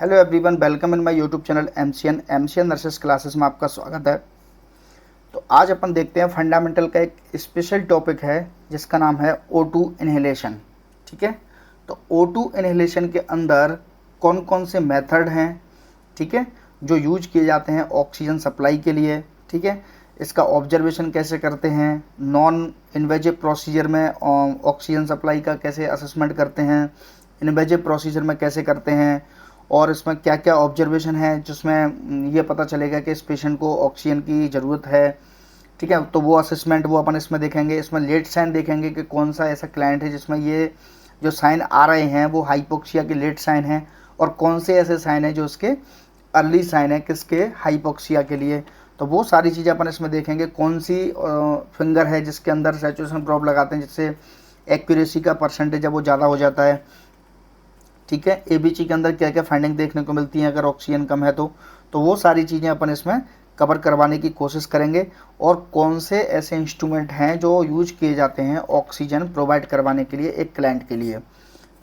Hello everyone, welcome in my YouTube channel MCN nurses classes में आपका स्वागत है। तो आज अपन देखते हैं फंडामेंटल का एक स्पेशल टॉपिक है जिसका नाम है O2 इन्हेलेशन। ठीक है, तो O2 इन्हेलेशन के अंदर कौन कौन से मेथड हैं, ठीक है, जो यूज किए जाते हैं ऑक्सीजन सप्लाई के लिए। ठीक है, इसका ऑब्जर्वेशन कैसे करते हैं, नॉन इन्वेजिव प्रोसीजर में ऑक्सीजन सप्लाई का कैसे असेसमेंट करते हैं, इन्वेजिव प्रोसीजर में कैसे करते हैं, और इसमें क्या क्या ऑब्जर्वेशन है जिसमें ये पता चलेगा कि इस पेशेंट को ऑक्सीजन की ज़रूरत है। ठीक है, तो वो असेसमेंट वो अपन इसमें देखेंगे। इसमें लेट साइन देखेंगे कि कौन सा ऐसा क्लाइंट है जिसमें ये जो साइन आ रहे हैं वो हाइपोक्सिया के लेट साइन हैं, और कौन से ऐसे साइन है जो उसके अर्ली साइन है किसके हाइपोक्सिया के लिए। तो वो सारी चीज़ें अपन इसमें देखेंगे। कौन सी फिंगर है जिसके अंदर सैचुरेशन ड्रॉप लगाते हैं जिससे एक्यूरेसी का परसेंटेज है वो ज़्यादा हो जाता है। ठीक है, एबीसी के अंदर क्या क्या फाइंडिंग देखने को मिलती है अगर ऑक्सीजन कम है तो वो सारी चीज़ें अपन इसमें कवर करवाने की कोशिश करेंगे। और कौन से ऐसे इंस्ट्रूमेंट हैं जो यूज किए जाते हैं ऑक्सीजन प्रोवाइड करवाने के लिए एक क्लाइंट के लिए।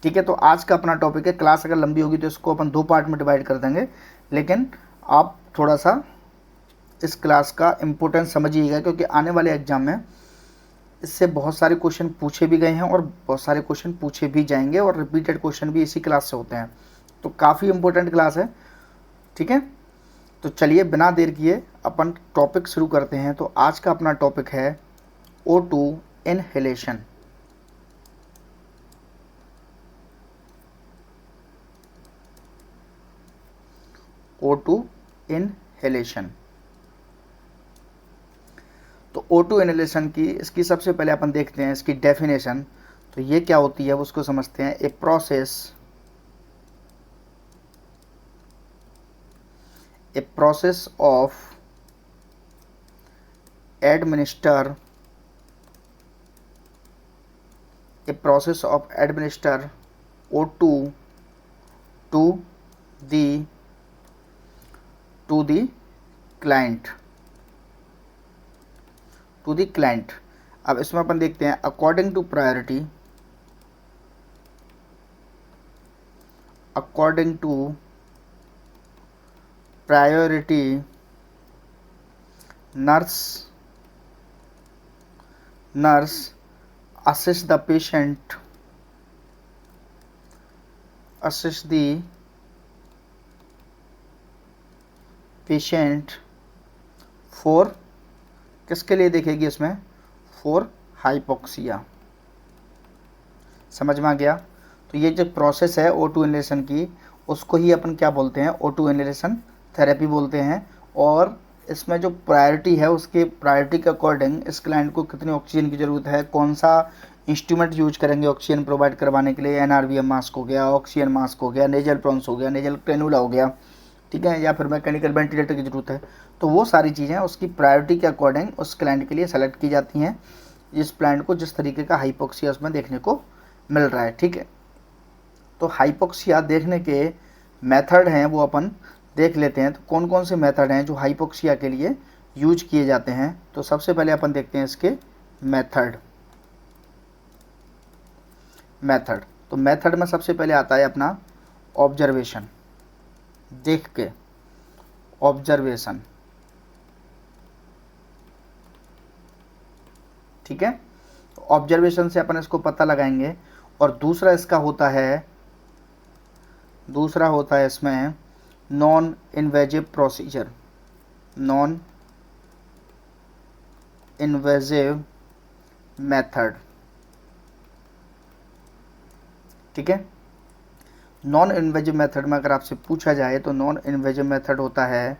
ठीक है, तो आज का अपना टॉपिक है। क्लास अगर लंबी होगी तो इसको अपन 2 पार्ट में डिवाइड कर देंगे, लेकिन आप थोड़ा सा इस क्लास का इम्पोर्टेंस समझिएगा क्योंकि आने वाले एग्जाम में इससे बहुत सारे क्वेश्चन पूछे भी गए हैं और बहुत सारे क्वेश्चन पूछे भी जाएंगे, और रिपीटेड क्वेश्चन भी इसी क्लास से होते हैं। तो काफ़ी इम्पोर्टेंट क्लास है। ठीक है, तो चलिए बिना देर किए अपन टॉपिक शुरू करते हैं। तो आज का अपना टॉपिक है O2 इनहेलेशन। O2 inhalation. तो O2 इनहेलेशन की इसकी सबसे पहले अपन देखते हैं इसकी डेफिनेशन। तो ये क्या होती है उसको समझते हैं। A process of administer O2 to the client. अब इसमें अपन देखते हैं according to priority nurse assist the patient for किसके लिए देखेगी इसमें, फॉर हाइपोक्सिया। समझ में आ गया। तो ये जो प्रोसेस है O2 इनहेलेशन की उसको ही अपन क्या बोलते हैं, O2 इनहेलेशन थेरेपी बोलते हैं। और इसमें जो प्रायोरिटी है उसके प्रायोरिटी के अकॉर्डिंग इस क्लाइंट को कितनी ऑक्सीजन की ज़रूरत है, कौन सा इंस्ट्रूमेंट यूज करेंगे ऑक्सीजन प्रोवाइड करवाने के लिए। NRVM मास्क हो गया, ऑक्सीजन मास्क हो गया, नेजल प्रॉन्स हो गया, नेजल कैनुला हो गया, ठीक है, या फिर मैकेनिकल वेंटिलेटर की ज़रूरत है। तो वो सारी चीज़ें उसकी प्रायोरिटी के अकॉर्डिंग उस क्लाइंट के लिए सेलेक्ट की जाती हैं, जिस क्लाइंट को जिस तरीके का हाइपोक्सिया उसमें देखने को मिल रहा है। ठीक है, तो हाइपोक्सिया देखने के मेथड हैं वो अपन देख लेते हैं। तो कौन कौन से मेथड हैं जो हाइपोक्सिया के लिए यूज किए जाते हैं। तो सबसे पहले अपन देखते हैं इसके मेथड। तो मेथड में सबसे पहले आता है अपना ऑब्जर्वेशन, देख के ऑब्जर्वेशन। ठीक है, तो ऑब्जर्वेशन से अपन इसको पता लगाएंगे। और दूसरा इसका होता है इसमें नॉन इन्वेजिव मेथड। ठीक है, नॉन इन्वेजिव मेथड में अगर आपसे पूछा जाए तो नॉन इन्वेजिव मेथड होता है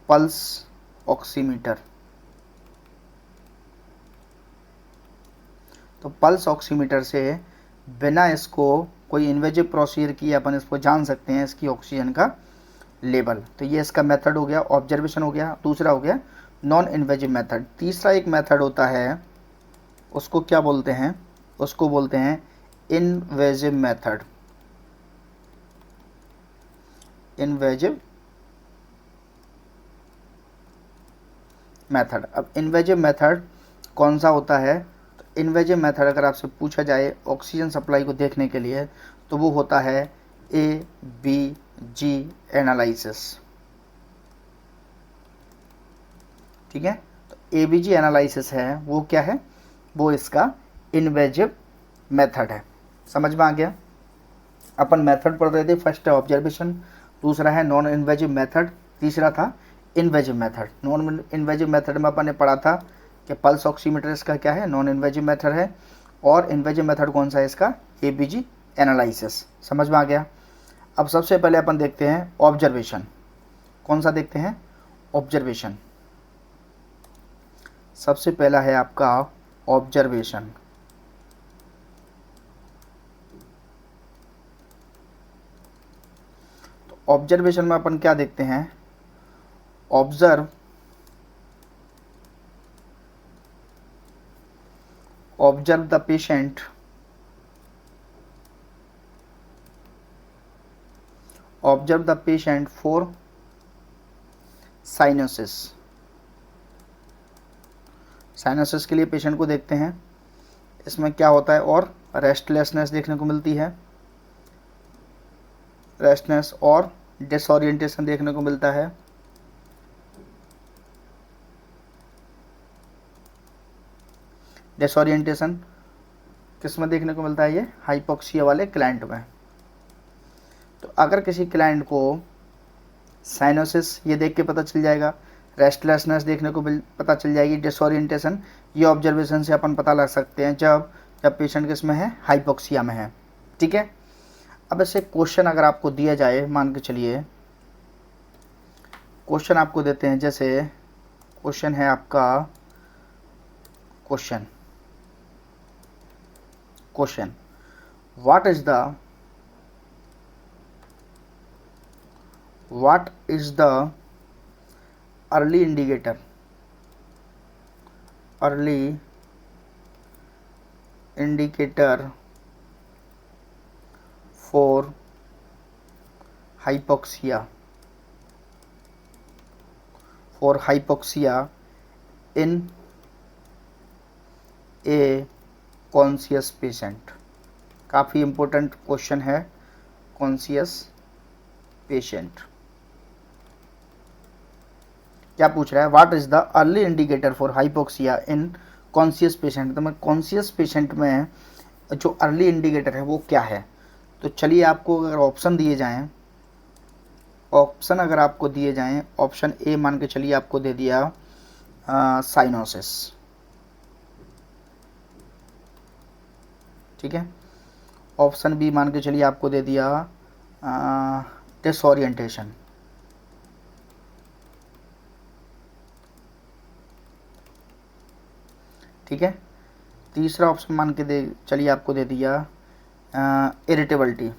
पल्स ऑक्सीमीटर। तो पल्स ऑक्सीमीटर से बिना इसको कोई इन्वेजिव प्रोसीजर की अपन इसको जान सकते हैं इसकी ऑक्सीजन का लेवल। तो ये इसका मेथड हो गया, ऑब्जर्वेशन हो गया। दूसरा हो गया नॉन इन्वेजिव मेथड। तीसरा एक मेथड होता है, उसको क्या बोलते हैं, उसको बोलते हैं इन्वेजिव मेथड। अब इन्वेजिव मेथड कौन सा होता है। तो इन्वेजिव मेथड अगर आपसे पूछा जाए ऑक्सीजन सप्लाई को देखने के लिए तो वो होता है जी एनालिसिस। ठीक है, तो एबीजी एनालिसिस है वो क्या है, वो इसका इन्वेजिव मेथड है। समझ में आ गया। अपन मेथड पढ़ रहे थे, फर्स्ट है ऑब्जर्वेशन, दूसरा है नॉन इन्वेजिव मेथड, तीसरा था invasive method. Non invasive method में अपन ने पढ़ा था कि पल्स ऑक्सीमीटर इसका क्या है, नॉन इन्वेजिव मेथड है, और इन्वेजिव मेथड कौन सा है इसका, एबीजी एनालिसिस। समझ में आ गया। अब सबसे पहले अपन देखते हैं ऑब्जर्वेशन। कौन सा देखते हैं, ऑब्जर्वेशन। सबसे पहला है आपका ऑब्जर्वेशन। तो ऑब्जर्वेशन में अपन क्या देखते हैं, observe the patient, observe the patient for cyanosis. Cyanosis के लिए पेशेंट को देखते हैं, इसमें क्या होता है, और रेस्टलेसनेस देखने को मिलती है, रेस्टलेसनेस और डिसओरिएंटेशन देखने को मिलता है। डिसओरिएंटेशन किस में देखने को मिलता है, ये हाइपोक्सिया वाले क्लाइंट में। तो अगर किसी क्लाइंट को साइनोसिस ये देख के पता चल जाएगा, रेस्टलेसनेस देखने को पता चल जाएगी, डिसओरिएंटेशन, ये ऑब्जर्वेशन से अपन पता लग सकते हैं जब पेशेंट किस में है, हाइपोक्सिया में है। ठीक है। अब ऐसे क्वेश्चन अगर आपको दिया जाए, मान के चलिए क्वेश्चन आपको देते हैं, जैसे क्वेश्चन है आपका, question what is the early indicator for hypoxia in a conscious patient। काफ़ी इम्पोर्टेंट क्वेश्चन है, कॉन्शियस पेशेंट। क्या पूछ रहा है, what is the early indicator for hypoxia in conscious patient. तो मैं कॉन्शियस पेशेंट में जो अर्ली इंडिकेटर है वो क्या है। तो चलिए आपको अगर ऑप्शन दिए जाएं, ऑप्शन ए मान के चलिए आपको दे दिया साइनोसिस। ठीक है। ऑप्शन बी मान के चलिए आपको दे दिया डिसओरिएंटेशन। ठीक है। तीसरा ऑप्शन मान के चलिए आपको दे दिया इरिटेबिलिटी।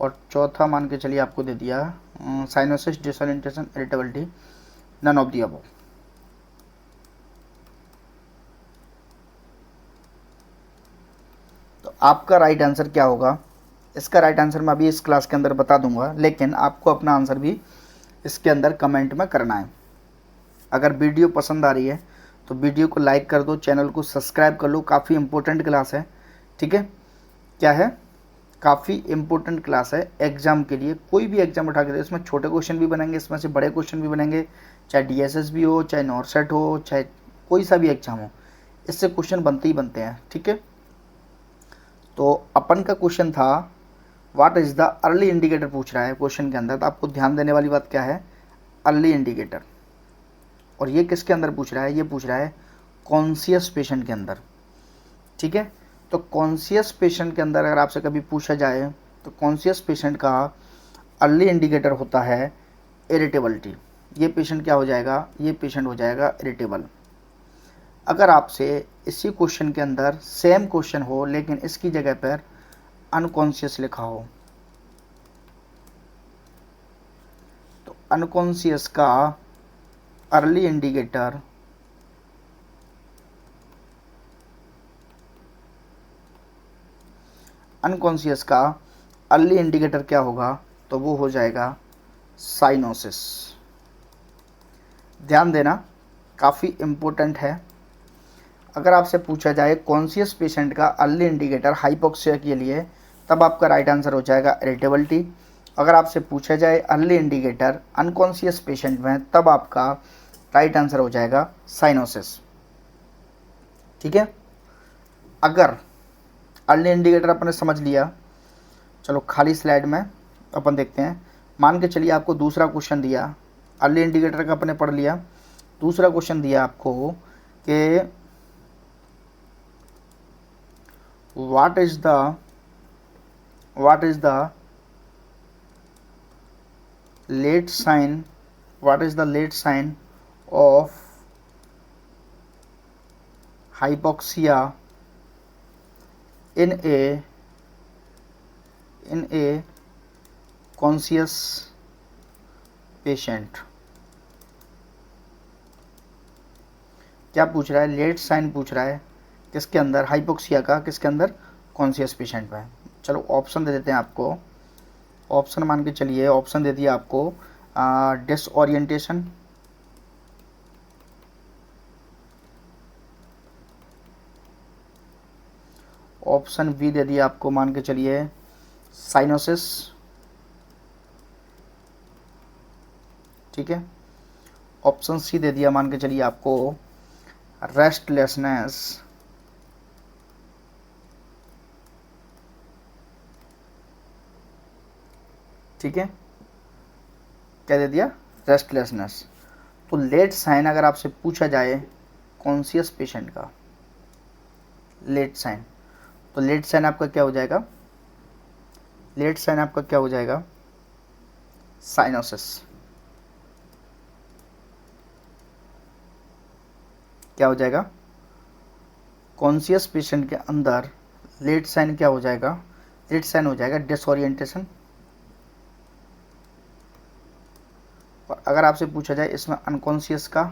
और चौथा मान के चलिए आपको दे दिया cyanosis, disorientation, irritability, none of the above. तो आपका राइट आंसर क्या होगा, इसका राइट आंसर मैं अभी इस क्लास के अंदर बता दूंगा, लेकिन आपको अपना आंसर भी इसके अंदर कमेंट में करना है। अगर वीडियो पसंद आ रही है तो वीडियो को लाइक कर दो, चैनल को सब्सक्राइब कर लो। काफ़ी इम्पोर्टेंट क्लास है। ठीक है, क्या है, काफ़ी इम्पोर्टेंट क्लास है एग्जाम के लिए। कोई भी एग्जाम उठा के दे, इसमें छोटे क्वेश्चन भी बनेंगे, इसमें से बड़े क्वेश्चन भी बनेंगे, चाहे डीएसएस भी हो, चाहे नॉरसेट हो, चाहे कोई सा भी एग्जाम हो, इससे क्वेश्चन बनते ही बनते हैं। ठीक है। तो अपन का क्वेश्चन था what is the early indicator पूछ रहा है क्वेश्चन के अंदर। तो आपको ध्यान देने वाली बात क्या है, अर्ली इंडिकेटर। और ये किसके अंदर पूछ रहा है, ये पूछ रहा है कॉन्शियस पेशेंट के अंदर। ठीक है। तो कॉन्शियस पेशेंट के अंदर अगर आपसे कभी पूछा जाए तो कॉन्शियस पेशेंट का अर्ली इंडिकेटर होता है इरिटेबिलिटी। ये पेशेंट क्या हो जाएगा, ये पेशेंट हो जाएगा इरिटेबल। अगर आपसे इसी क्वेश्चन के अंदर सेम क्वेश्चन हो लेकिन इसकी जगह पर अनकॉन्शियस लिखा हो, तो अनकॉन्शियस का अर्ली इंडिकेटर क्या होगा, तो वो हो जाएगा साइनोसिस। ध्यान देना, काफ़ी इम्पोर्टेंट है। अगर आपसे पूछा जाए कॉन्शियस पेशेंट का अर्ली इंडिकेटर हाइपोक्सिया के लिए, तब आपका राइट आंसर हो जाएगा इरिटेबिलिटी। अगर आपसे पूछा जाए अर्ली इंडिकेटर अनकॉन्शियस पेशेंट में, तब आपका राइट आंसर हो जाएगा साइनोसिस। ठीक है, अगर अर्ली इंडिकेटर अपन ने समझ लिया, चलो खाली स्लाइड में अपन देखते हैं। मान के चलिए आपको दूसरा क्वेश्चन दिया, अर्ली इंडिकेटर का अपने पढ़ लिया। दूसरा क्वेश्चन दिया आपको कि what is the late sign of hypoxia in a conscious patient। क्या पूछ रहा है? लेट साइन पूछ रहा है किसके अंदर? हाइपोक्सिया का। किसके अंदर? कॉन्शियस पेशेंट में। चलो ऑप्शन दे देते हैं आपको। ऑप्शन मान के चलिए, ऑप्शन दे दिया आपको डिसओरिएंटेशन, ऑप्शन बी दे दिया आपको मान के चलिए साइनोसिस, ठीक है। ऑप्शन सी दे दिया मान के चलिए आपको रेस्टलेसनेस, ठीक है। क्या दे दिया? रेस्टलेसनेस। तो लेट साइन अगर आपसे पूछा जाए कॉन्शियस पेशेंट का लेट साइन, तो लेट साइन आपका क्या हो जाएगा? लेट साइन आपका क्या हो जाएगा? साइनोसिस। क्या हो जाएगा? कॉन्शियस पेशेंट के अंदर लेट साइन क्या हो जाएगा? लेट साइन हो जाएगा डिसओरिएंटेशन। और अगर आपसे पूछा जाए इसमें अनकॉन्शियस का,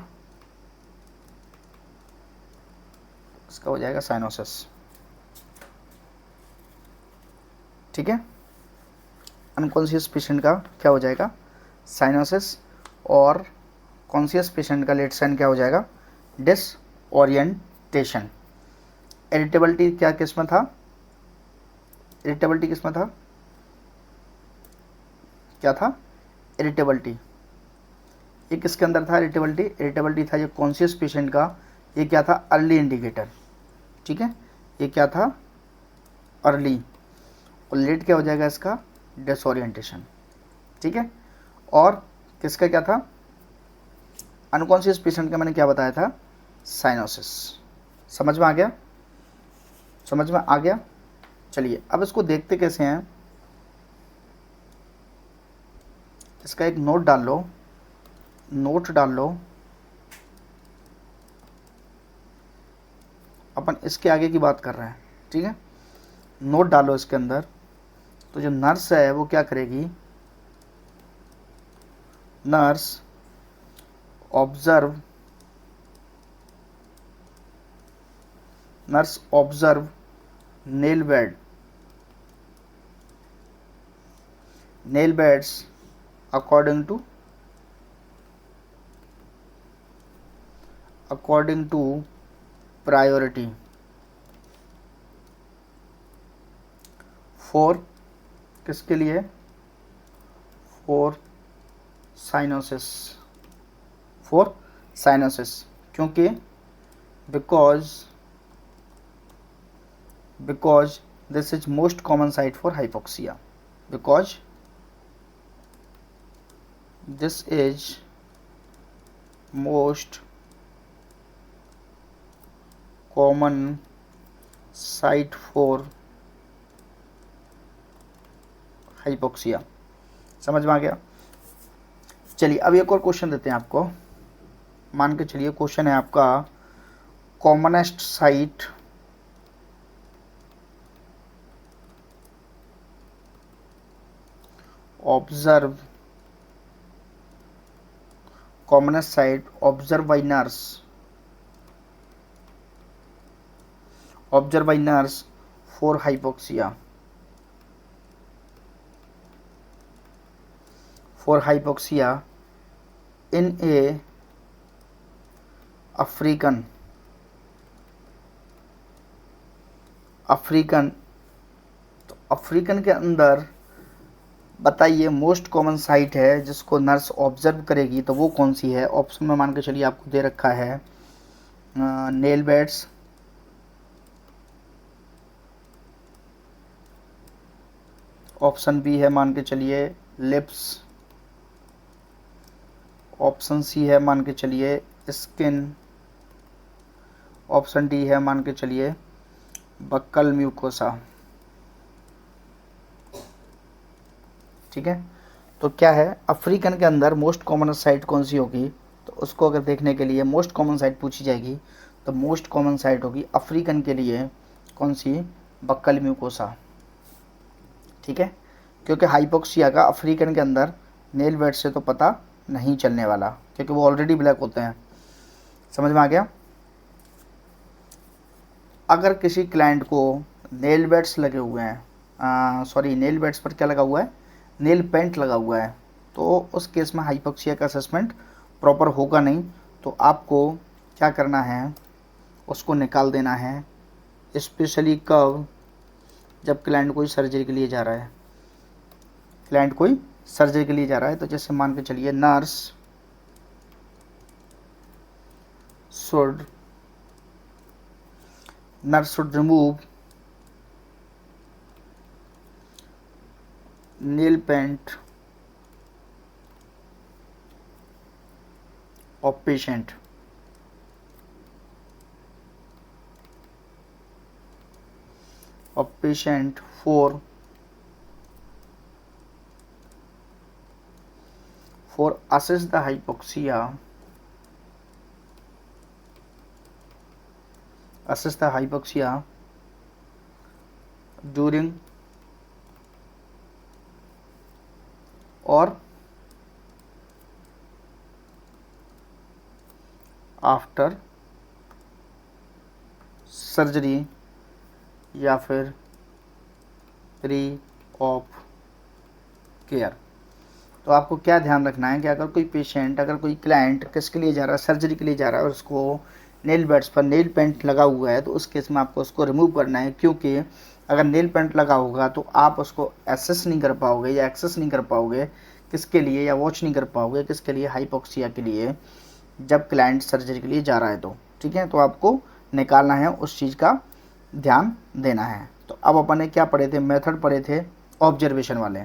इसका हो जाएगा साइनोसिस। ठीक है, अनकॉन्शियस पेशेंट का क्या हो जाएगा? साइनोसिस। और कॉन्शियस पेशेंट का लेट साइन क्या हो जाएगा? डिसओरिएंटेशन। इरिटेबिलिटी क्या किस में था? इरिटेबिलिटी किस में था? क्या था? इरिटेबिलिटी। ये किसके अंदर था? इरिटेबिलिटी। इरिटेबिलिटी था ये कॉन्शियस पेशेंट का। ये क्या था? Early indicator. ठीक है, ये क्या था? अर्ली। और लेट क्या हो जाएगा इसका? डिसओरिएंटेशन। ठीक है, और किसका क्या था? अनकॉन्शियस पेशेंट का मैंने क्या बताया था? साइनोसिस। समझ में आ गया? समझ में आ गया। चलिए अब इसको देखते कैसे हैं। इसका एक नोट डाल लो, नोट डाल लो। अपन इसके आगे की बात कर रहे हैं, ठीक है। नोट डालो इसके अंदर। तो जो नर्स है वो क्या करेगी? Nurse observe nail beds according to priority for किसके लिए? For cyanosis. क्योंकि because this is most common site for hypoxia, because this is most common site for hypoxia. समझ में आ गया? चलिए अब एक और क्वेश्चन देते हैं आपको। मान के चलिए क्वेश्चन है आपका commonest site observe by nurse for hypoxia. in a African African, तो अफ्रीकन के अंदर बताइए मोस्ट कॉमन साइट है जिसको नर्स ऑब्जर्व करेगी, तो वो कौन सी है? ऑप्शन में मान के चलिए आपको दे रखा है नेल बेड्स, ऑप्शन बी है मान के चलिए लिप्स, ऑप्शन सी है मान के चलिए स्किन, ऑप्शन डी है मान के चलिए बक्कल म्यूकोसा। ठीक है, तो क्या है अफ्रीकन के अंदर मोस्ट कॉमन साइट कौन सी होगी? तो उसको अगर देखने के लिए मोस्ट कॉमन साइट पूछी जाएगी तो मोस्ट कॉमन साइट होगी अफ्रीकन के लिए कौन सी? Buckle mucosa. ठीक है, क्योंकि हाइपोक्सिया का अफ्रीकन के अंदर नेल बेड से तो पता नहीं चलने वाला, क्योंकि वो ऑलरेडी ब्लैक होते हैं। समझ में आ गया? अगर किसी क्लाइंट को नेल बेड्स लगे हुए हैं, सॉरी नेल बेड्स पर क्या लगा हुआ है? नेल पेंट लगा हुआ है, तो उस केस में हाइपोक्सिया का असेसमेंट प्रॉपर होगा नहीं। तो आपको क्या करना है? उसको निकाल देना है। स्पेशली कब? जब क्लाइंट कोई सर्जरी के लिए जा रहा है, क्लाइंट कोई सर्जरी के लिए जा रहा है, तो जैसे मान के चलिए nurse should remove nail paint of patient. for assess the hypoxia during or after surgery या फिर प्री ऑफ केयर। तो आपको क्या ध्यान रखना है कि अगर कोई पेशेंट, अगर कोई क्लाइंट किसके लिए जा रहा है? सर्जरी के लिए जा रहा है, और उसको नेल बेड्स पर नेल पेंट लगा हुआ है, तो उस केस में आपको उसको रिमूव करना है। क्योंकि अगर नेल पेंट लगा होगा तो आप उसको एसेस नहीं कर पाओगे या एक्सेस नहीं कर पाओगे, किसके लिए? या वॉच नहीं कर पाओगे किसके लिए? हाइपोक्सिया के लिए, जब क्लाइंट सर्जरी के लिए जा रहा है तो। ठीक है, तो आपको निकालना है, उस चीज़ का ध्यान देना है। तो अब अपन ने क्या पढ़े थे? मेथड पढ़े थे ऑब्जर्वेशन वाले।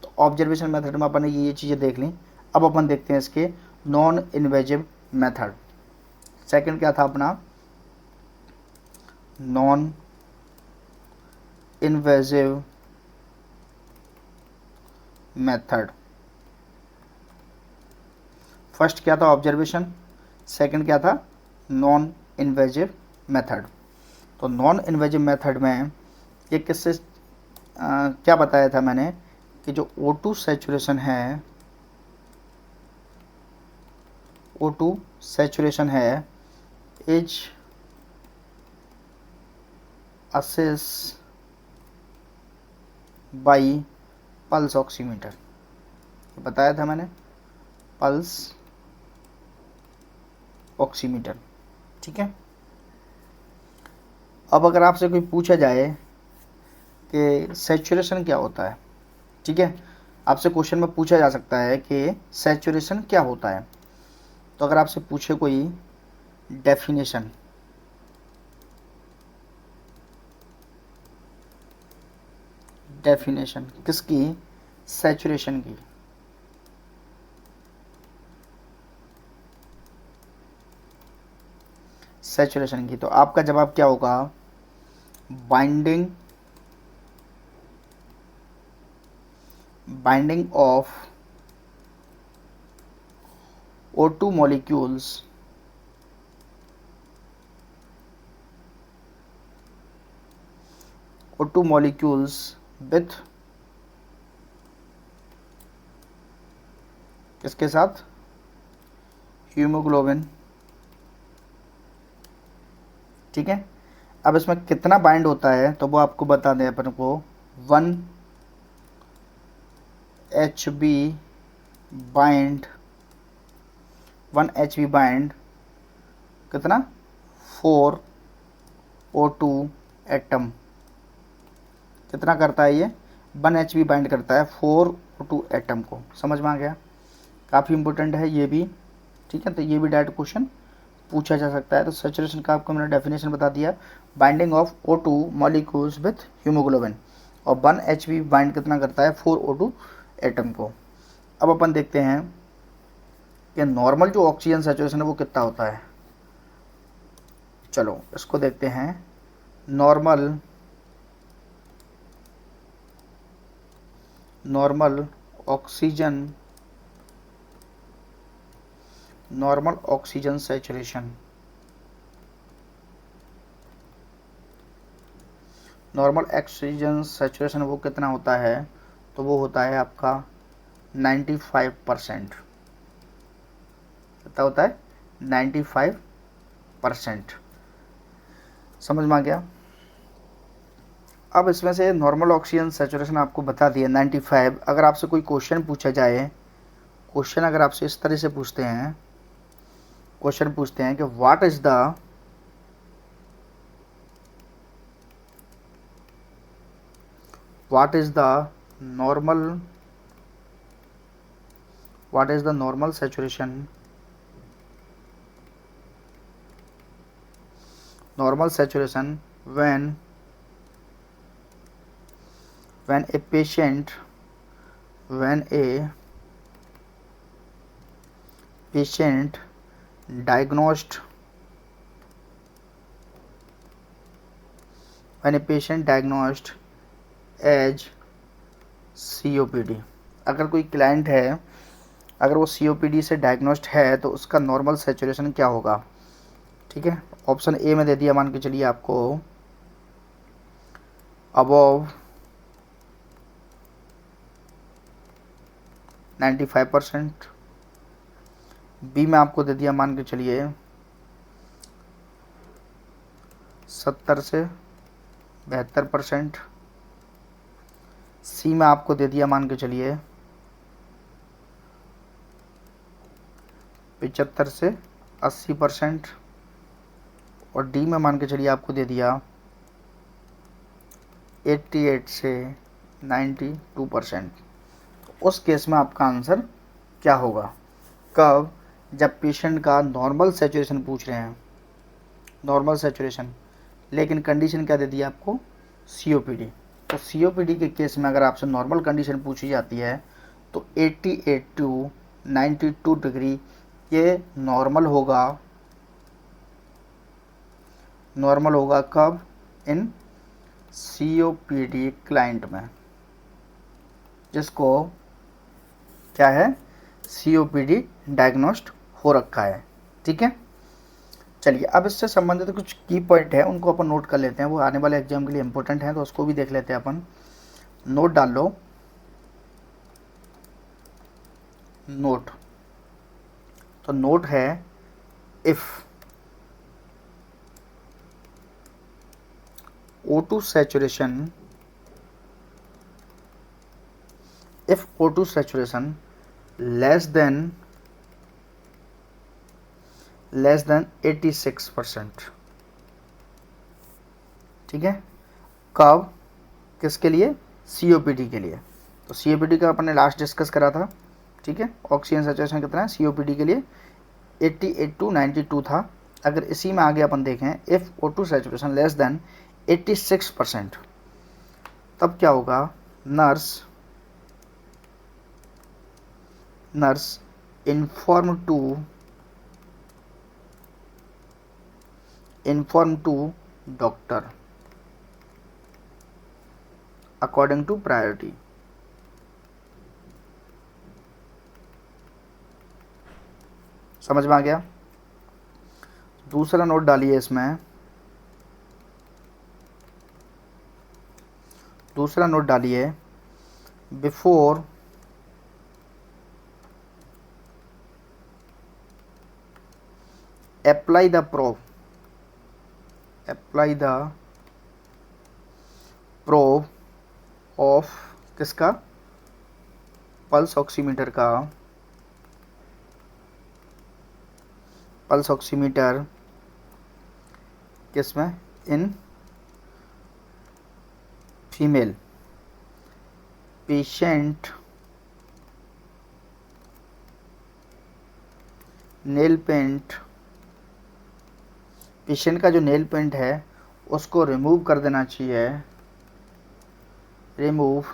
तो ऑब्जर्वेशन मेथड में अपन ने ये चीज़ें देख ली। अब अपन देखते हैं इसके नॉन इन्वेजिव मेथड। सेकंड क्या था अपना? Non invasive method. फर्स्ट क्या था? ऑब्जर्वेशन। सेकंड क्या था? Non invasive method. तो नॉन इन्वेजिव मेथड में ये किससे क्या बताया था मैंने कि जो O2 सैचुरेशन है, O2 सैचुरेशन है is assess by pulse oximeter. बताया था मैंने, पल्स ऑक्सीमीटर। ठीक है, अब अगर आपसे कोई पूछा जाए कि सैचुरेशन क्या होता है, ठीक है, आपसे क्वेश्चन में पूछा जा सकता है कि सैचुरेशन क्या होता है। तो अगर आपसे पूछे कोई डेफिनेशन, किसकी? सैचुरेशन की। सैचुरेशन की, तो आपका जवाब क्या होगा? Binding of O2 molecules with किसके साथ? हीमोग्लोबिन। ठीक है, अब इसमें कितना बाइंड होता है तो वो आपको बता दें अपन को। 1 HB बाइंड, 1 HB बाइंड कितना? 4 O2 एटम। कितना करता है ये, 1 Hb बाइंड करता है 4O2 एटम को। समझ में आ गया, काफ़ी इंपॉर्टेंट है ये भी, ठीक है। तो ये भी डायरेक्ट क्वेश्चन पूछा जा सकता है। तो सैचुरेशन का आपको मैंने डेफिनेशन बता दिया, binding of O2 molecules with haemoglobin, और 1 Hb बाइंड कितना करता है 4O2 एटम को। अब अपन देखते हैं कि नॉर्मल जो ऑक्सीजन सैचुरेशन है वो कितना होता है। चलो इसको देखते हैं। Normal oxygen saturation, normal oxygen saturation वो कितना होता है, तो वो होता है आपका 95%। कितना होता है, 95%। समझ में आ गया। अब इसमें से नॉर्मल ऑक्सीजन सैचुरेशन आपको बता दिया 95। अगर आपसे कोई क्वेश्चन पूछा जाए, क्वेश्चन अगर आपसे इस तरह से पूछते हैं, क्वेश्चन पूछते हैं कि what is the normal saturation, when a patient diagnosed as COPD। अगर कोई क्लाइंट है, अगर वो COPD से डायग्नोस्ड है तो उसका नॉर्मल सैचुरेशन क्या होगा, ठीक है। ऑप्शन ए में दे दिया, मान के चलिए आपको अबव 95%, बी में आपको दे दिया मान के चलिए 70 से 72%, सी में आपको दे दिया मान के चलिए 75 से 80%, और डी में मान के चलिए आपको दे दिया 88 से 92%। उस केस में आपका आंसर क्या होगा, कब, जब पेशेंट का नॉर्मल सैचुरेशन पूछ रहे हैं, नॉर्मल सैचुरेशन, लेकिन कंडीशन क्या दे दी आपको, COPD। तो COPD के केस में अगर आपसे नॉर्मल कंडीशन पूछी जाती है तो 88 टू 92 डिग्री ये नॉर्मल होगा कब, इन COPD क्लाइंट में, जिसको क्या है, COPD डायग्नोस्ड हो रखा है, ठीक है। चलिए अब इससे संबंधित कुछ की पॉइंट है उनको अपन नोट कर लेते हैं, वो आने वाले एग्जाम के लिए इंपॉर्टेंट है, तो उसको भी देख लेते हैं अपन। नोट डाल लो, नोट। तो नोट है, if O2 saturation less than 86%, ठीक है। कब, किसके लिए, COPD के लिए। तो COPD का अपन ने लास्ट डिस्कस करा था, ठीक है। ऑक्सीजन सैचुरेशन कितना है COPD के लिए, 88 टू 92 था। अगर इसी में आगे अपन देखें, if O2 saturation less than 86%, तब क्या होगा, nurse inform to doctor according to priority। समझ में आ गया। दूसरा नोट डालिए इसमें, दूसरा नोट डालिए, before apply the probe of किसका, पल्स ऑक्सीमीटर का, पल्स ऑक्सीमीटर किसमें, इन female patient nail paint, patient का जो नेल पेंट है उसको रिमूव कर देना चाहिए, रिमूव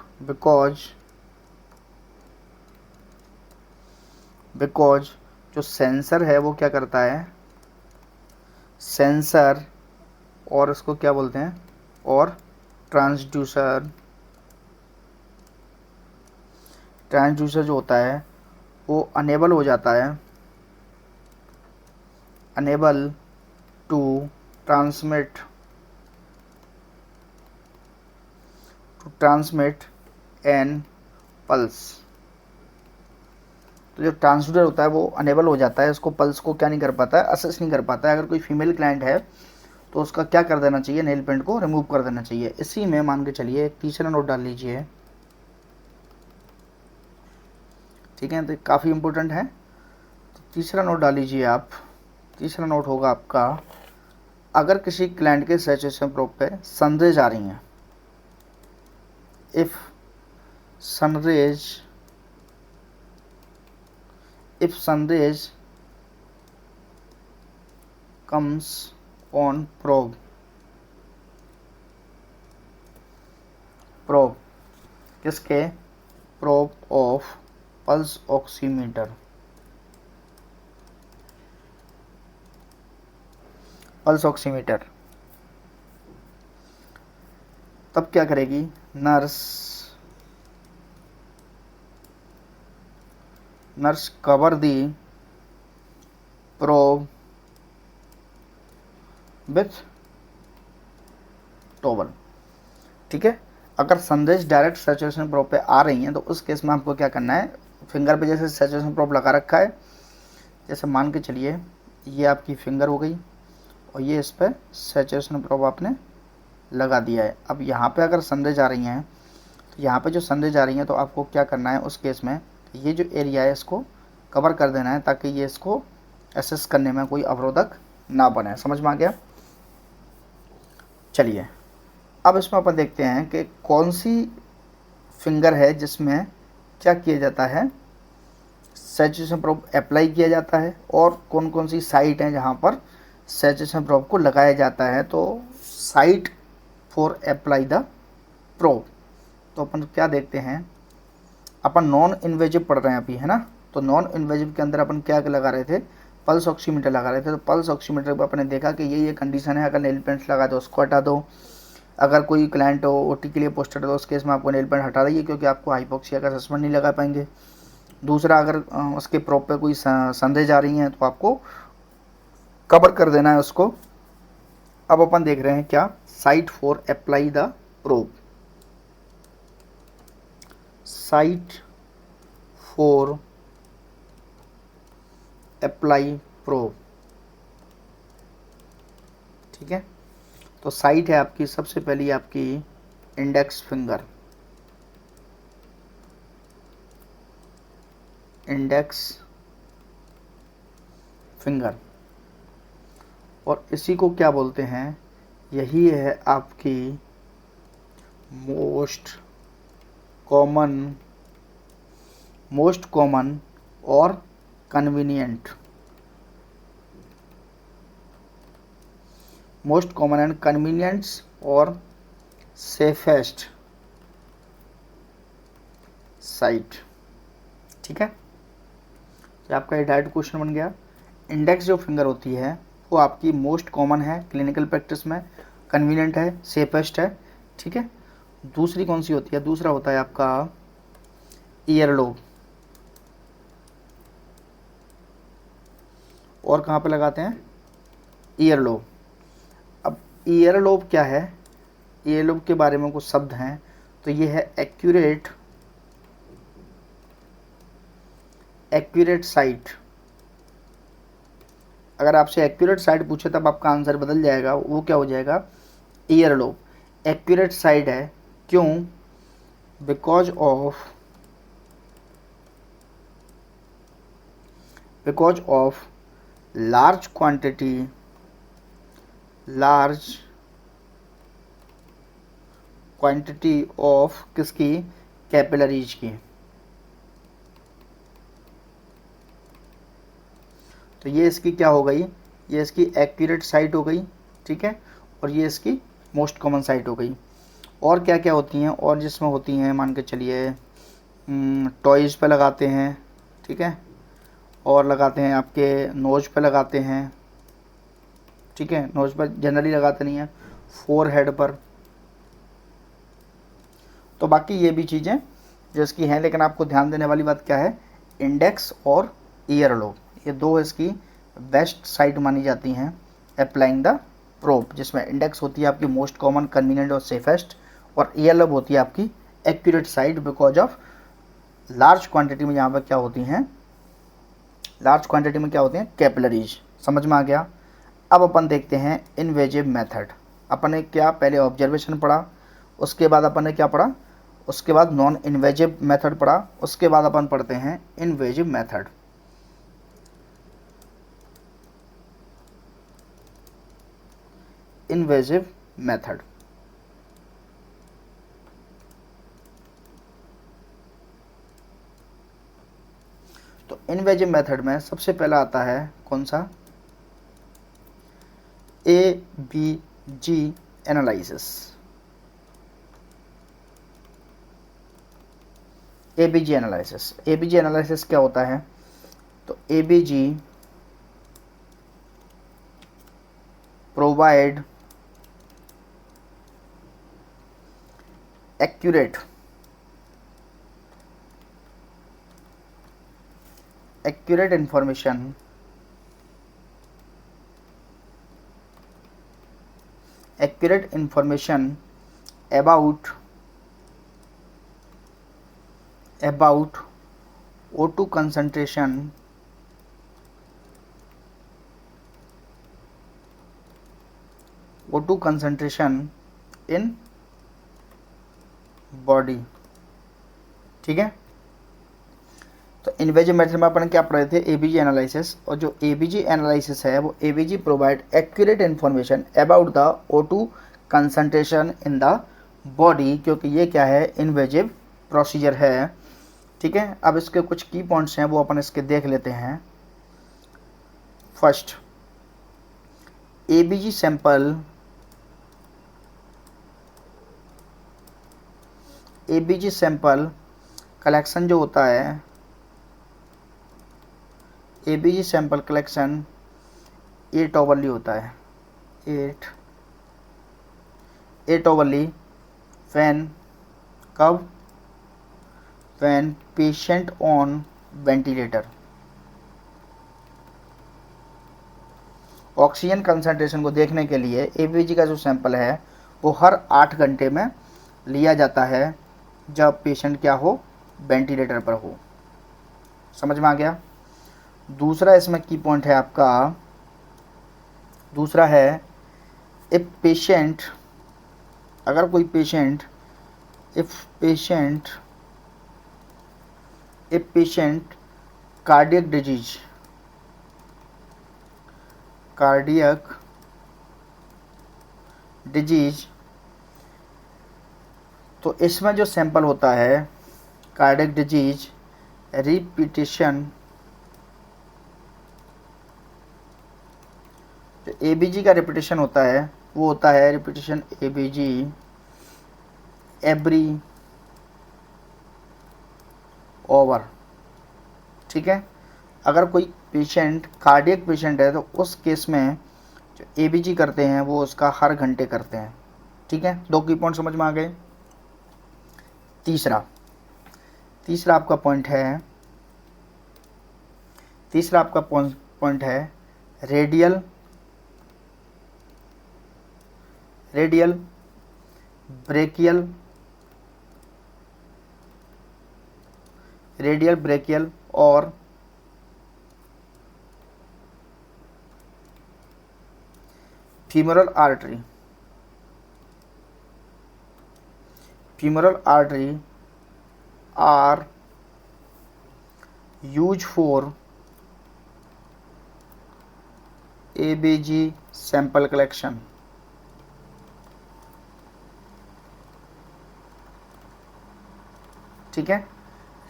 बिकॉज जो सेंसर है वो क्या करता है, सेंसर और इसको क्या बोलते हैं, और ट्रांसड्यूसर जो होता है वो अनेबल हो जाता है, unable to transmit an pulse. तो जो ट्रांसड्यूसर होता है वो अनेबल हो जाता है, इसको पल्स को क्या नहीं कर पाता है, असेस नहीं कर पाता है। अगर कोई फीमेल क्लाइंट है तो उसका क्या कर देना चाहिए, नेल पेंट को रिमूव कर देना चाहिए। इसी में मान के चलिए एक तीसरा नोट डाल लीजिए, ठीक है, तो काफ़ी इंपॉर्टेंट है। तो तीसरा नोट डाल लीजिए आप, तीसरा नोट होगा आपका, अगर किसी क्लाइंट के सैचुरेशन प्रोब पे सनरेज आ रही हैं, if sunrays comes on probe किसके, प्रोब ऑफ पल्स ऑक्सीमीटर, तब क्या करेगी nurse cover the probe with towel, ठीक है। अगर संदेश डायरेक्ट सैचुरेशन प्रोब पे आ रही हैं तो उस केस में आपको क्या करना है, फिंगर पे जैसे सैचुरेशन प्रोब लगा रखा है, जैसे मान के चलिए ये आपकी फिंगर हो गई और ये इस पर सैचुरेशन प्रोब आपने लगा दिया है। अब यहाँ पे अगर संदेश आ रही हैं, तो यहाँ पे जो संदेश आ रही हैं तो आपको क्या करना है उस केस में, ये जो एरिया है इसको कवर कर देना है ताकि ये इसको एसेस करने में कोई अवरोधक ना बने। समझ में आ गया। चलिए अब इसमें अपन देखते हैं कि कौन सी फिंगर है जिसमें क्या किया जाता है, सैचुरेशन प्रोब अप्लाई किया जाता है, और कौन कौन सी साइट हैं जहाँ पर सैचुरेशन प्रोब को लगाया जाता है। तो site for apply the probe, तो अपन क्या देखते हैं, अपन नॉन इन्वेजिव पढ़ रहे हैं अभी, है ना। तो नॉन इन्वेजिव के अंदर अपन क्या लगा रहे थे, पल्स ऑक्सीमीटर लगा रहे थे। तो पल्स ऑक्सीमीटर पर अपने देखा कि ये कंडीशन है, अगर नेल पेंट्स लगा दो उसको हटा दो। अगर कोई क्लाइंट ओटी के लिए पोस्टेड है तो उस केस में आपको नेल पेंट हटा देंगे क्योंकि आपको हाइपोक्सिया का असेसमेंट नहीं लगा पाएंगे। दूसरा, अगर उसके प्रोब पे कोई संदेश आ रही हैं तो आपको कवर कर देना है उसको। अब अपन देख रहे हैं क्या, site for apply the probe, site for apply probe, ठीक है। तो साइट है आपकी सबसे पहली आपकी इंडेक्स फिंगर, और इसी को क्या बोलते हैं, यही है आपकी मोस्ट कॉमन और convenient, most common and convenience और सेफेस्ट साइट, ठीक है। तो आपका ये डायरेक्ट क्वेश्चन बन गया। इंडेक्स जो फिंगर होती है वो आपकी मोस्ट कॉमन है क्लिनिकल प्रैक्टिस में, कन्वीनियंट है, सेफेस्ट है, ठीक है। दूसरी कौन सी होती है, दूसरा होता है आपका ईयर लोब। और कहाँ पे लगाते हैं, ईयर लोब। अब ईयर लोब क्या है, ईयर लोब के बारे में कुछ शब्द हैं। तो ये है एक्यूरेट साइट। अगर आपसे एक्यूरेट साइट पूछे तब आपका आंसर बदल जाएगा, वो क्या हो जाएगा, ईयर लोब। एक्यूरेट साइट है, क्यों, because of large quantity of किसकी, कैपिलरीज की। तो ये इसकी क्या हो गई, ये इसकी एक्यूरेट साइट हो गई, ठीक है, और ये इसकी मोस्ट कॉमन साइट हो गई। और क्या क्या होती हैं, और जिसमें होती हैं मान के चलिए टॉयज़ पे लगाते हैं, ठीक है, और लगाते हैं आपके नोज पे लगाते हैं, ठीक है, नोज पर जनरली लगाते नहीं हैं, फोर हेड पर। तो बाकी ये भी चीज़ें जो इसकी हैं, लेकिन आपको ध्यान देने वाली बात क्या है, इंडेक्स और ईयर लोब, ये दो इसकी बेस्ट साइट मानी जाती हैं अप्लाइंग द प्रोब, जिसमें इंडेक्स होती है आपकी मोस्ट कॉमन, कन्वीनियंट और सेफेस्ट, और ईयर लोब होती है आपकी accurate site, because of large quantity में यहाँ पर क्या होती हैं, लार्ज क्वांटिटी में क्या होते हैं, कैपिलरीज। समझ में आ गया। अब अपन देखते हैं इन्वेजिव मेथड। अपन ने क्या पहले ऑब्जर्वेशन पढ़ा, उसके बाद अपन ने क्या पढ़ा, उसके बाद नॉन इन्वेजिव मेथड पढ़ा, उसके बाद अपन पढ़ते हैं इन्वेजिव मेथड। इन्वेजिव मेथड, तो इन्वेजिव मेथड में सबसे पहला आता है कौन सा, ABG analysis. ABG analysis, ABG analysis क्या होता है, तो ABG provide accurate information about O2 concentration in body, ठीक है। तो इन्वेजिव मेथड में अपन क्या पढ़ रहे थे, एबीजी एनालिसिस, और जो एबीजी एनालिसिस है वो ABG provide accurate information about the O2 concentration in the body, क्योंकि ये क्या है, इन्वेजिव प्रोसीजर है, ठीक है। अब इसके कुछ की पॉइंट्स हैं वो अपन इसके देख लेते हैं। First, ABG sample, ABG sample collection जो होता है, एबीजी सैंपल कलेक्शन 8 ओवरली होता है, 8 ओवरली व्हेन, कब, when patient on ventilator. Oxygen concentration को देखने के लिए एबीजी का जो सैंपल है वो हर 8 घंटे में लिया जाता है, जब पेशेंट क्या हो, वेंटिलेटर पर हो। समझ में आ गया। दूसरा इसमें की पॉइंट है आपका, दूसरा है इफ पेशेंट, अगर कोई patient, if patient cardiac disease, तो इसमें जो सैंपल होता है कार्डियक डिजीज रिपीटिशन, जो एबीजी का रिपीटिशन होता है वो होता है रिपीटिशन एबीजी एवरी ओवर, ठीक है। अगर कोई पेशेंट कार्डियक पेशेंट है तो उस केस में जो एबीजी करते हैं वो उसका हर घंटे करते हैं, ठीक है। 2 की पॉइंट समझ में आ गए। तीसरा आपका पॉइंट है, तीसरा आपका पॉइंट है रेडियल ब्रेकियल और femoral artery are used for ABG sample collection। ठीक है।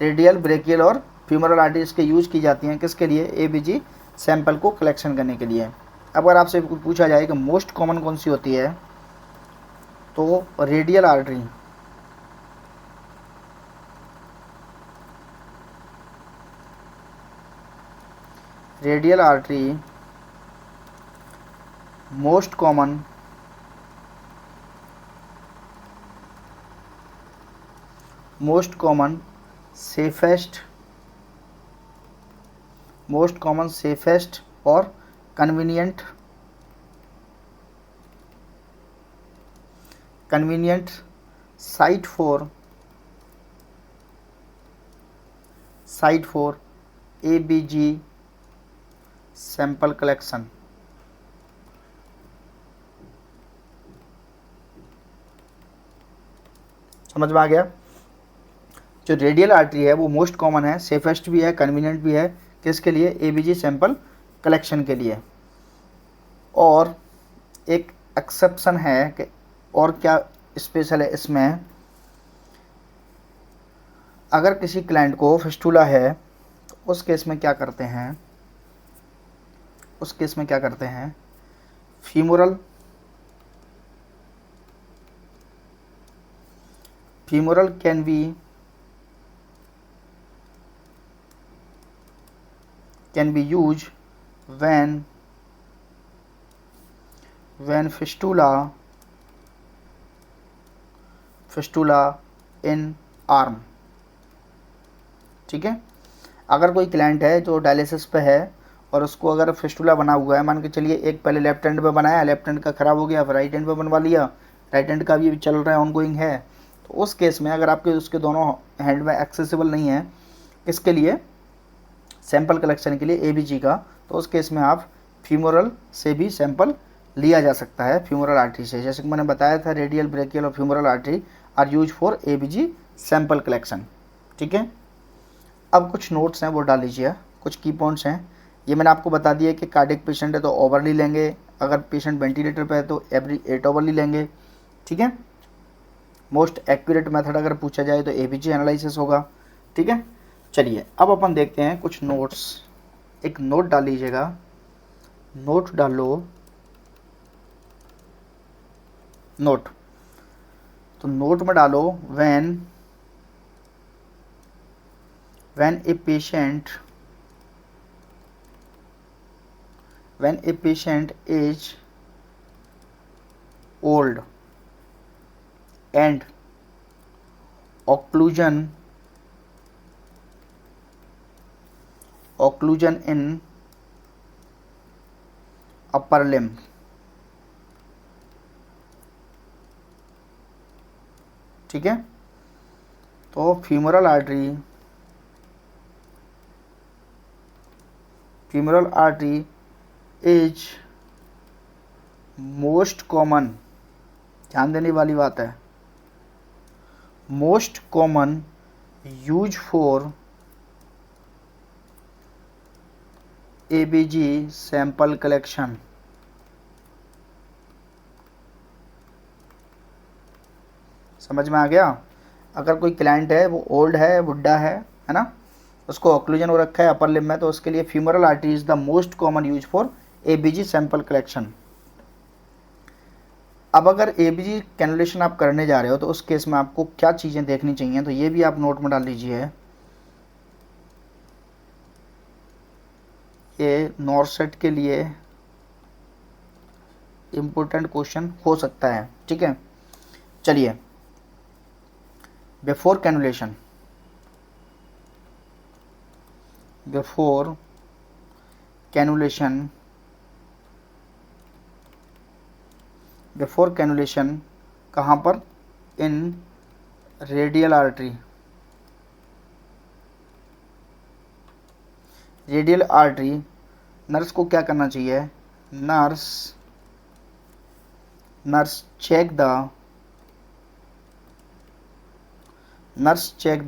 रेडियल, ब्रेकियल और फ्यूमरल आर्टरीज के यूज की जाती हैं किसके लिए? एबीजी सैंपल को कलेक्शन करने के लिए। अब अगर आपसे पूछा जाए कि मोस्ट कॉमन कौन सी होती है, तो radial artery. Radial artery most common safest और convenient site for ABG sample collection. समझ में आ गया? जो रेडियल आर्टरी है वो मोस्ट कॉमन है, सेफेस्ट भी है, कन्वीनियंट भी है, किसके लिए? एबीजी सैंपल कलेक्शन के लिए। और एक एक्सेप्शन है कि और क्या स्पेशल है इसमें, अगर किसी क्लाइंट को फिस्टुला है तो उस केस में क्या करते हैं? Femoral can be use when fistula in arm। ठीक है। अगर कोई क्लाइंट है जो डायलिसिस पे है और उसको अगर फिस्टुला बना हुआ है, मान के चलिए एक पहले लेफ्ट हैंड पे बनाया, लेफ्ट हैंड का ख़राब हो गया, फिर राइट हैंड पे बनवा लिया, राइट हैंड का भी चल रहा है, ऑनगोइंग है, तो उस केस में अगर आपके उसके दोनों हैंड में एक्सेसिबल नहीं है किसके लिए? सैंपल कलेक्शन के लिए एबीजी का, तो उस केस में आप फीमोरल से भी सैंपल लिया जा सकता है, फीमोरल आर्टरी से। जैसे कि मैंने बताया था, रेडियल, ब्रेकियल और femoral artery are use for ABG sample collection. ठीक है। अब कुछ नोट्स हैं वो डाल लीजिए, कुछ की पॉइंट्स हैं। ये मैंने आपको बता दिया कि कार्डियक पेशेंट है तो ओवरली लेंगे, अगर पेशेंट वेंटिलेटर पे है तो एवरी 8 ओवरली लेंगे। ठीक है। मोस्ट एक्यूरेट मेथड अगर पूछा जाए तो एबीजी एनालिसिस होगा। ठीक है। चलिए अब अपन देखते हैं कुछ नोट्स। एक नोट डाल लीजिएगा, नोट डालो, नोट, तो नोट में डालो when a patient is old and occlusion in upper limb। ठीक है। तो femoral artery is most common, ध्यान देने वाली बात है, most common use for ABG sample collection. समझ में आ गया? अगर कोई क्लाइंट है वो ओल्ड है, बुढ़ा है ना, उसको ऑक्लूजन हो रखा है अपर लिम्ब में, तो उसके लिए femoral artery is the most common use for ABG sample collection. अब अगर एबीजी कैनुलेशन आप करने जा रहे हो तो उस केस में आपको क्या चीज़ें देखनी चाहिए, तो ये भी आप नोट में डाल लीजिए। ये नॉरसेट के लिए इम्पोर्टेंट क्वेश्चन हो सकता है। ठीक है। चलिए, बिफोर कैनुलेशन कहाँ पर? इन रेडियल आर्टरी। नर्स को क्या करना चाहिए? नर्स चेक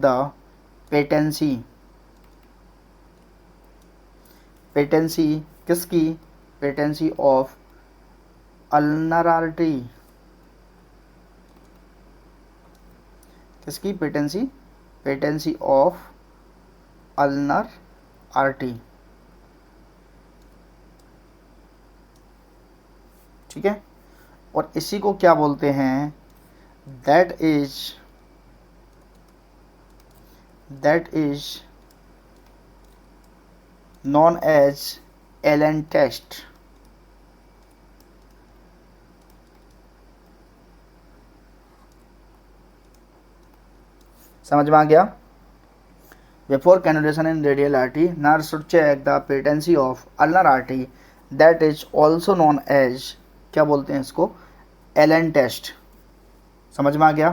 द पेटेंसी किसकी? Patency of ulnar artery. किसकी? Patency patency of ulnar artery, ठीक है। और इसी को क्या बोलते हैं, that is known as Allen test. समझ में आ गया। Before cannulation in radial artery nurse should check the patency of ulnar artery that is also known as, क्या बोलते हैं इसको, एलन टेस्ट। समझ में आ गया।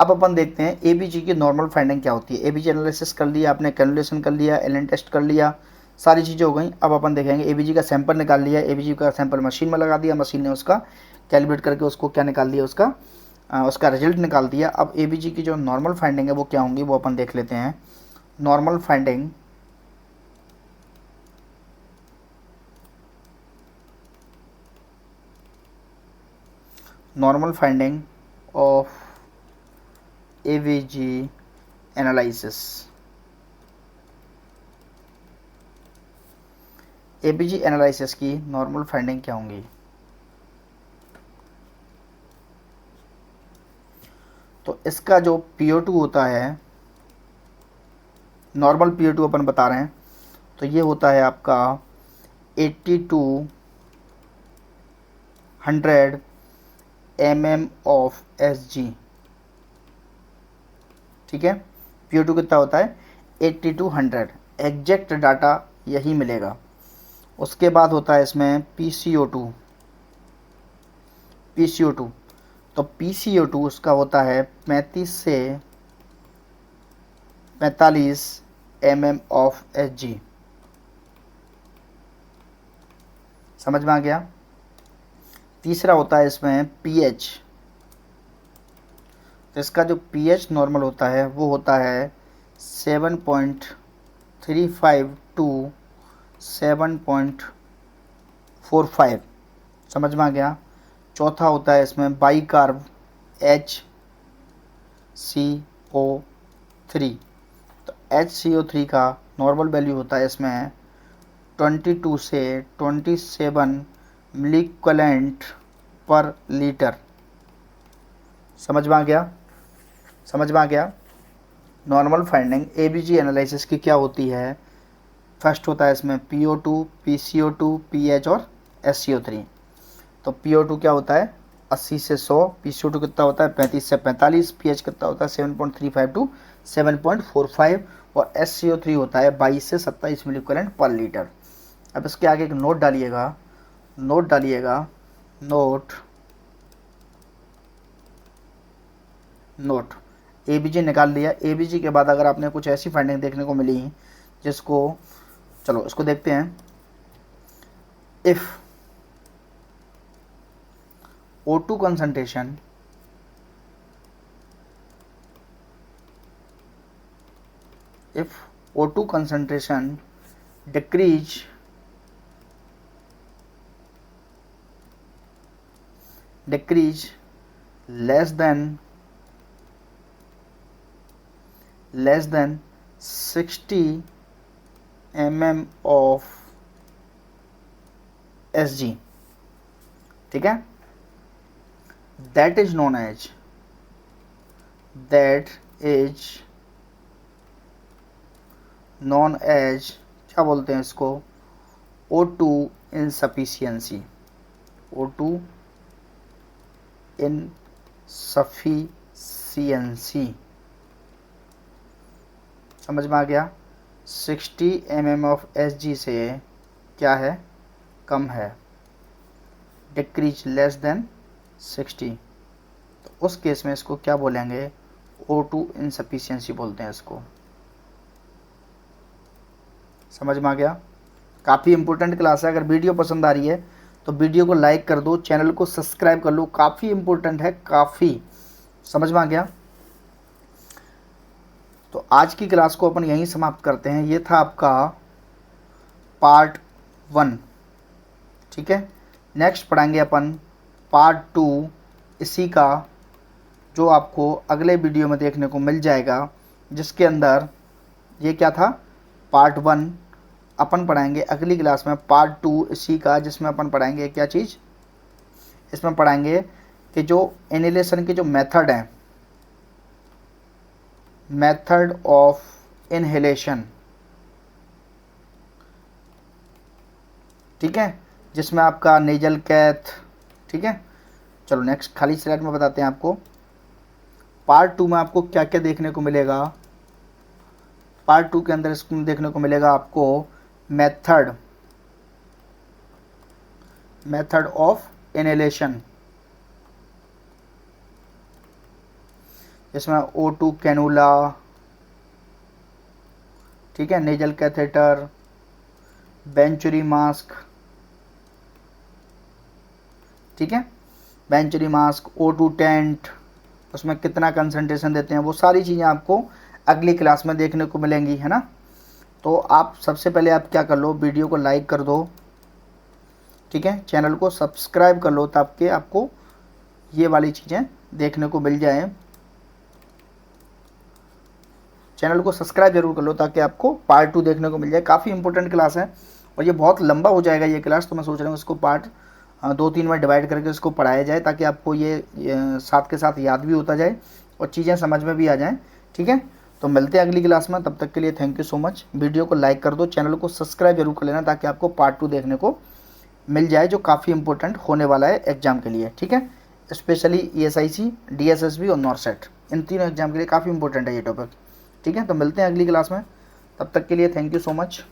अब अपन देखते हैं एबीजी की नॉर्मल फाइंडिंग क्या होती है। एबीजी एनालिसिस कर लिया आपने, कैनुलेशन कर लिया, एलन टेस्ट कर लिया, सारी चीज़ें हो गई। अब अपन देखेंगे एबीजी का सैंपल निकाल लिया, एबीजी का सैंपल मशीन में लगा दिया, मशीन ने उसका कैलकुलेट करके उसको क्या निकाल दिया, उसका रिजल्ट निकाल दिया। अब एबीजी की जो नॉर्मल फाइंडिंग है वो क्या होंगी, वो अपन देख लेते हैं। Normal finding of ABG analysis. ABG analysis की नॉर्मल फाइंडिंग क्या होंगी। तो इसका जो PO2 होता है, नॉर्मल PO2 अपन बता रहे हैं, तो ये होता है आपका 8200 mm ऑफ Sg, ठीक है। PO2 कितना होता है 8200, एग्जैक्ट डाटा यही मिलेगा। उसके बाद होता है इसमें PCO2, तो PCO2 उसका होता है 35 से 45 mm ऑफ Hg। समझ में आ गया। तीसरा होता है इसमें pH, तो इसका जो pH नॉर्मल होता है वो होता है 7.35 टू 7.45। समझ में आ गया। चौथा होता है इसमें बाइकार्ब HCO3, तो HCO3 का नॉर्मल वैल्यू होता है इसमें 22 से 27 मिलीक्वलेंट पर लीटर। समझ में आ गया। नॉर्मल फाइंडिंग एबीजी एनालिसिस की क्या होती है। फर्स्ट होता है इसमें PO2, PCO2, pH और SCO3। तो PO2 क्या होता है 80 से 100, PCO2 कितना होता है 35 से 45, pH कितना होता है 7.35 टू 7.45 और SCO3 होता है 22 से 27 मिलीक्वलेंट पर लीटर। अब इसके आगे एक नोट डालिएगा, नोट एबीजी निकाल लिया। एबीजी के बाद अगर आपने कुछ ऐसी फाइंडिंग देखने को मिली जिसको, चलो इसको देखते हैं। If O2 concentration decrease less than 60 mm of Sg, ठीक है, that is known as क्या बोलते हैं इसको, O2 insufficiency। समझ में आ गया। 60 mm ऑफ Sg से क्या है, कम है, डिक्रीज लेस देन 60, तो उस केस में इसको क्या बोलेंगे, O2 इनसफिशियंसी बोलते हैं इसको। समझ में आ गया। काफ़ी इंपॉर्टेंट क्लास है। अगर वीडियो पसंद आ रही है तो वीडियो को लाइक कर दो, चैनल को सब्सक्राइब कर लो, काफ़ी इंपॉर्टेंट है, काफ़ी। समझ में आ गया। तो आज की क्लास को अपन यहीं समाप्त करते हैं। ये था आपका पार्ट 1, ठीक है। नेक्स्ट पढ़ाएंगे अपन पार्ट 2 इसी का, जो आपको अगले वीडियो में देखने को मिल जाएगा। जिसके अंदर ये क्या था, पार्ट 1 अपन पढ़ाएंगे अगली क्लास में, पार्ट 2 इसी का, जिसमें अपन पढ़ाएंगे क्या चीज़, इसमें पढ़ाएंगे कि जो इनहेलेशन के जो मेथड हैं, मेथड ऑफ इनहेलेशन, ठीक है, जिसमें आपका नेजल कैथ, ठीक है। चलो नेक्स्ट खाली स्लाइड में बताते हैं आपको पार्ट 2 में आपको क्या क्या देखने को मिलेगा। पार्ट 2 के अंदर इसमें देखने को मिलेगा आपको मेथड ऑफ इनहेलेशन, इसमें O2 कैनुला, ठीक है, नेजल कैथेटर, वेंचुरी मास्क, ठीक है, वेंचुरी मास्क, O2 टेंट, उसमें कितना कंसंट्रेशन देते हैं, वो सारी चीज़ें आपको अगली क्लास में देखने को मिलेंगी, है ना। तो आप सबसे पहले आप क्या कर लो, वीडियो को लाइक कर दो, ठीक है, चैनल को सब्सक्राइब कर लो ताकि आपको ये वाली चीज़ें देखने को मिल जाए। चैनल को सब्सक्राइब जरूर कर लो ताकि आपको पार्ट 2 देखने को मिल जाए। काफ़ी इंपॉर्टेंट क्लास है और ये बहुत लंबा हो जाएगा ये क्लास, तो मैं सोच रहा हूँ इसको पार्ट 2-3 में डिवाइड करके इसको पढ़ाया जाए ताकि आपको ये साथ के साथ याद भी होता जाए और चीज़ें समझ में भी आ जाएँ, ठीक है। तो मिलते हैं अगली क्लास में, तब तक के लिए thank you so much. Video को लाइक कर दो, चैनल को सब्सक्राइब जरूर कर लेना ताकि आपको पार्ट 2 देखने को मिल जाए, जो काफ़ी इंपॉर्टेंट होने वाला है एग्जाम के लिए, ठीक है। स्पेशली ESIC, DSSB और नॉर्सेट, इन तीनों एग्जाम के लिए काफ़ी इंपॉर्टेंट है ये टॉपिक, ठीक है। तो मिलते हैं अगली क्लास में, तब तक के लिए थैंक यू सो मच।